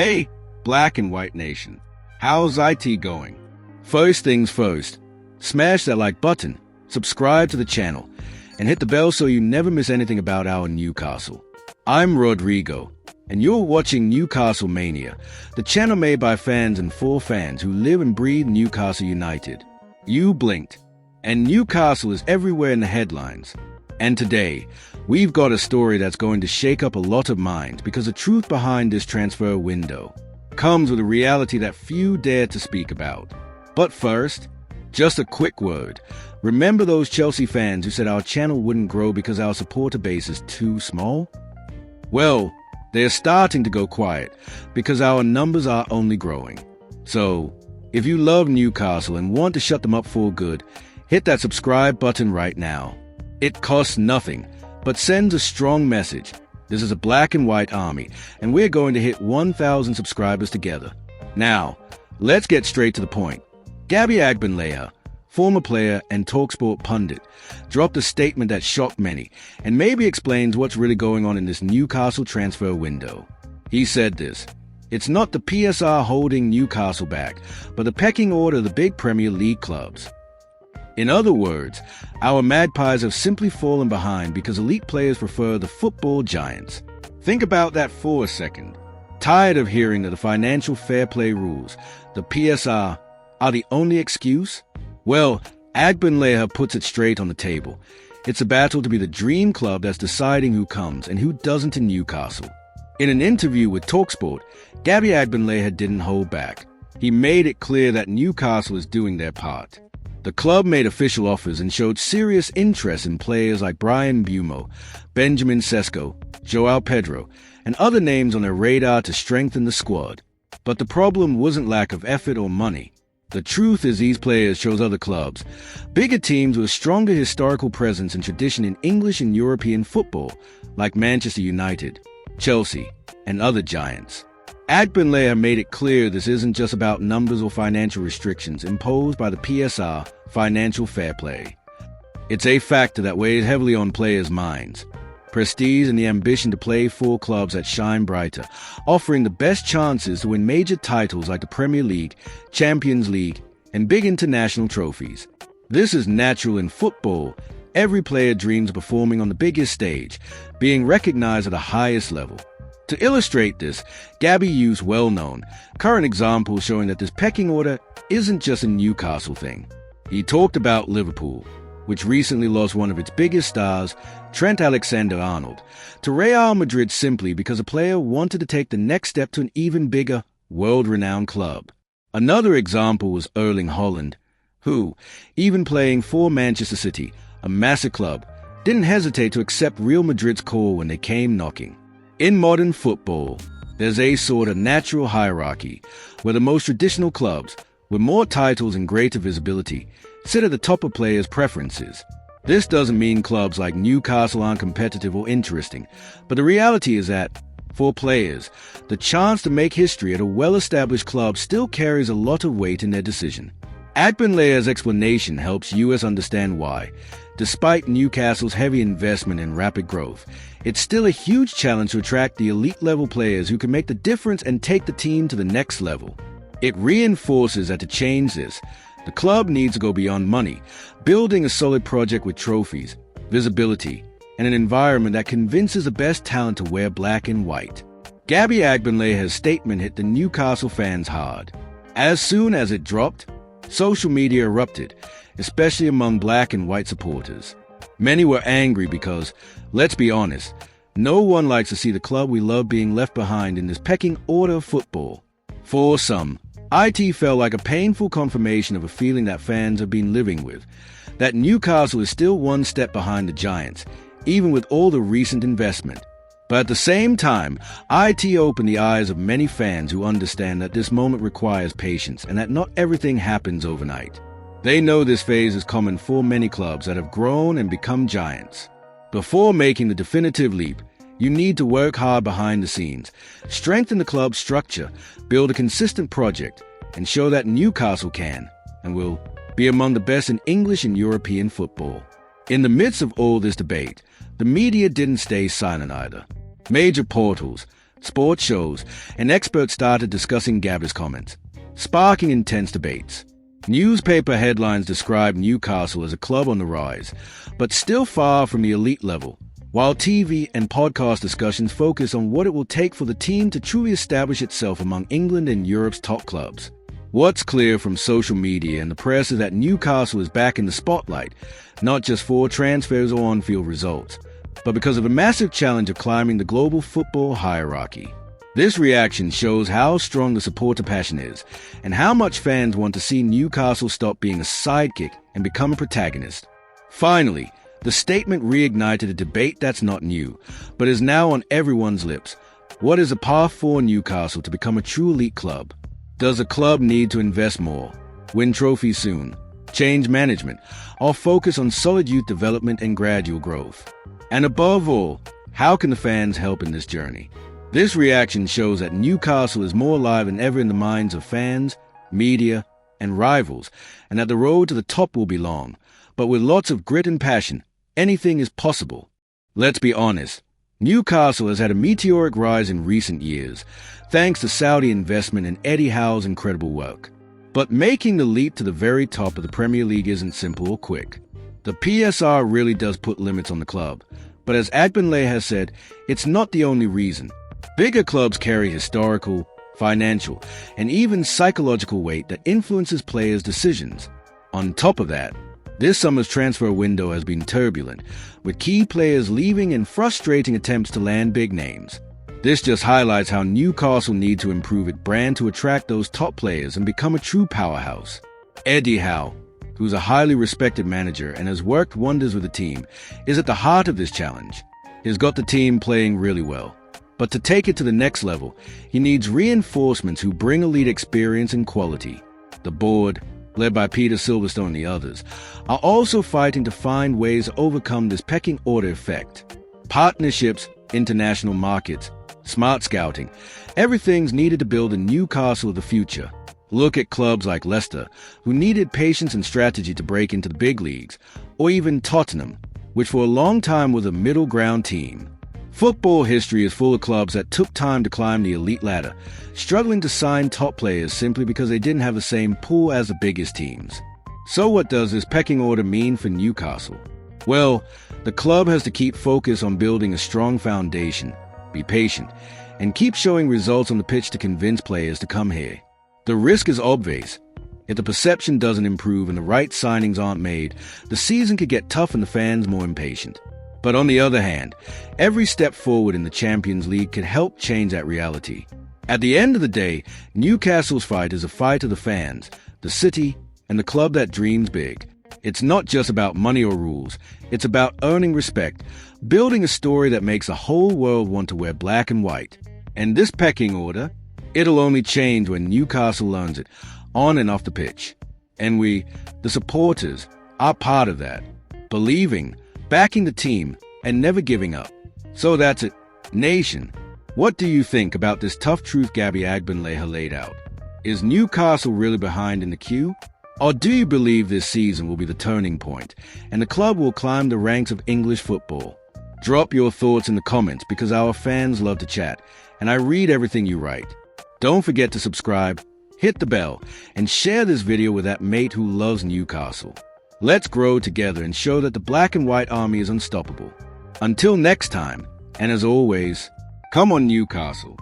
Hey, Black and White Nation, how's IT going? First things first, smash that like button, subscribe to the channel, and hit the bell so you never miss anything about our Newcastle. I'm Rodrigo, and you're watching Newcastle Mania, the channel made by fans and for fans who live and breathe Newcastle United. You blinked, and Newcastle is everywhere in the headlines. And today, we've got a story that's going to shake up a lot of minds because the truth behind this transfer window comes with a reality that few dare to speak about. But first, just a quick word. Remember those Chelsea fans who said our channel wouldn't grow because our supporter base is too small? Well, they're starting to go quiet because our numbers are only growing. So, if you love Newcastle and want to shut them up for good, hit that subscribe button right now. It costs nothing, but sends a strong message. This is a black and white army, and we're going to hit 1,000 subscribers together. Now, let's get straight to the point. Gabby Agbonlahor, former player and TalkSport pundit, dropped a statement that shocked many, and maybe explains what's really going on in this Newcastle transfer window. He said this: "It's not the PSR holding Newcastle back, but the pecking order of the big Premier League clubs." In other words, our Magpies have simply fallen behind because elite players prefer the football giants. Think about that for a second. Tired of hearing that the financial fair play rules, the PSR, are the only excuse? Well, Agbonlahor puts it straight on the table. It's a battle to be the dream club that's deciding who comes and who doesn't in Newcastle. In an interview with TalkSport, Gabby Agbonlahor didn't hold back. He made it clear that Newcastle is doing their part. The club made official offers and showed serious interest in players like Brian Bumo, Benjamin Sesko, Joao Pedro, and other names on their radar to strengthen the squad. But the problem wasn't lack of effort or money. The truth is these players chose other clubs, bigger teams with a stronger historical presence and tradition in English and European football, like Manchester United, Chelsea, and other giants. Agbonlahor made it clear this isn't just about numbers or financial restrictions imposed by the PSR financial fair play. It's a factor that weighs heavily on players' minds. Prestige and the ambition to play for clubs that shine brighter, offering the best chances to win major titles like the Premier League, Champions League, and big international trophies. This is natural in football. Every player dreams of performing on the biggest stage, being recognized at the highest level. To illustrate this, Gabby used well-known, current examples showing that this pecking order isn't just a Newcastle thing. He talked about Liverpool, which recently lost one of its biggest stars, Trent Alexander-Arnold, to Real Madrid simply because a player wanted to take the next step to an even bigger, world-renowned club. Another example was Erling Haaland, who, even playing for Manchester City, a massive club, didn't hesitate to accept Real Madrid's call when they came knocking. In modern football, there's a sort of natural hierarchy where the most traditional clubs, with more titles and greater visibility, sit at the top of players' preferences. This doesn't mean clubs like Newcastle aren't competitive or interesting, but the reality is that, for players, the chance to make history at a well-established club still carries a lot of weight in their decision. Agbonlahor's explanation helps us understand why, despite Newcastle's heavy investment and rapid growth, it's still a huge challenge to attract the elite-level players who can make the difference and take the team to the next level. It reinforces that to change this, the club needs to go beyond money, building a solid project with trophies, visibility, and an environment that convinces the best talent to wear black and white. Gabby Agbonlahor's statement hit the Newcastle fans hard. As soon as it dropped, social media erupted, especially among black and white supporters. Many were angry because, let's be honest, no one likes to see the club we love being left behind in this pecking order of football. For some, IT felt like a painful confirmation of a feeling that fans have been living with, that Newcastle is still one step behind the Giants, even with all the recent investment. But at the same time, IT opened the eyes of many fans who understand that this moment requires patience and that not everything happens overnight. They know this phase is common for many clubs that have grown and become giants. Before making the definitive leap, you need to work hard behind the scenes, strengthen the club's structure, build a consistent project, and show that Newcastle can, and will, be among the best in English and European football. In the midst of all this debate, the media didn't stay silent either. Major portals, sports shows, and experts started discussing Gabby's comments, sparking intense debates. Newspaper headlines describe Newcastle as a club on the rise, but still far from the elite level, while TV and podcast discussions focus on what it will take for the team to truly establish itself among England and Europe's top clubs. What's clear from social media and the press is that Newcastle is back in the spotlight, not just for transfers or on-field results, but because of a massive challenge of climbing the global football hierarchy. This reaction shows how strong the supporter passion is, and how much fans want to see Newcastle stop being a sidekick and become a protagonist. Finally, the statement reignited a debate that's not new, but is now on everyone's lips. What is a path for Newcastle to become a true elite club? Does the club need to invest more, win trophies soon, change management, or focus on solid youth development and gradual growth? And above all, how can the fans help in this journey? This reaction shows that Newcastle is more alive than ever in the minds of fans, media, and rivals, and that the road to the top will be long. But with lots of grit and passion, anything is possible. Let's be honest, Newcastle has had a meteoric rise in recent years, thanks to Saudi investment and Eddie Howe's incredible work. But making the leap to the very top of the Premier League isn't simple or quick. The PSR really does put limits on the club, but as Agbonlahor has said, it's not the only reason. Bigger clubs carry historical, financial, and even psychological weight that influences players' decisions. On top of that, this summer's transfer window has been turbulent, with key players leaving and frustrating attempts to land big names. This just highlights how Newcastle need to improve its brand to attract those top players and become a true powerhouse. Eddie Howe, who's a highly respected manager and has worked wonders with the team, is at the heart of this challenge. He's got the team playing really well. But to take it to the next level, he needs reinforcements who bring elite experience and quality. The board, led by Peter Silverstone and the others, are also fighting to find ways to overcome this pecking order effect. Partnerships, international markets, smart scouting, everything's needed to build a Newcastle of the future. Look at clubs like Leicester, who needed patience and strategy to break into the big leagues, or even Tottenham, which for a long time was a middle ground team. Football history is full of clubs that took time to climb the elite ladder, struggling to sign top players simply because they didn't have the same pool as the biggest teams. So what does this pecking order mean for Newcastle? Well, the club has to keep focused on building a strong foundation, be patient, and keep showing results on the pitch to convince players to come here. The risk is obvious. If the perception doesn't improve and the right signings aren't made, the season could get tough and the fans more impatient. But on the other hand, every step forward in the Champions League could help change that reality. At the end of the day, Newcastle's fight is a fight of the fans, the city, and the club that dreams big. It's not just about money or rules. It's about earning respect, building a story that makes the whole world want to wear black and white. And this pecking order, it'll only change when Newcastle learns it, on and off the pitch. And we, the supporters, are part of that. Believing, backing the team, and never giving up. So that's it. Nation, what do you think about this tough truth Gabby Agbonlahor laid out? Is Newcastle really behind in the queue? Or do you believe this season will be the turning point, and the club will climb the ranks of English football? Drop your thoughts in the comments because our fans love to chat, and I read everything you write. Don't forget to subscribe, hit the bell, and share this video with that mate who loves Newcastle. Let's grow together and show that the black and white army is unstoppable. Until next time, and as always, come on Newcastle.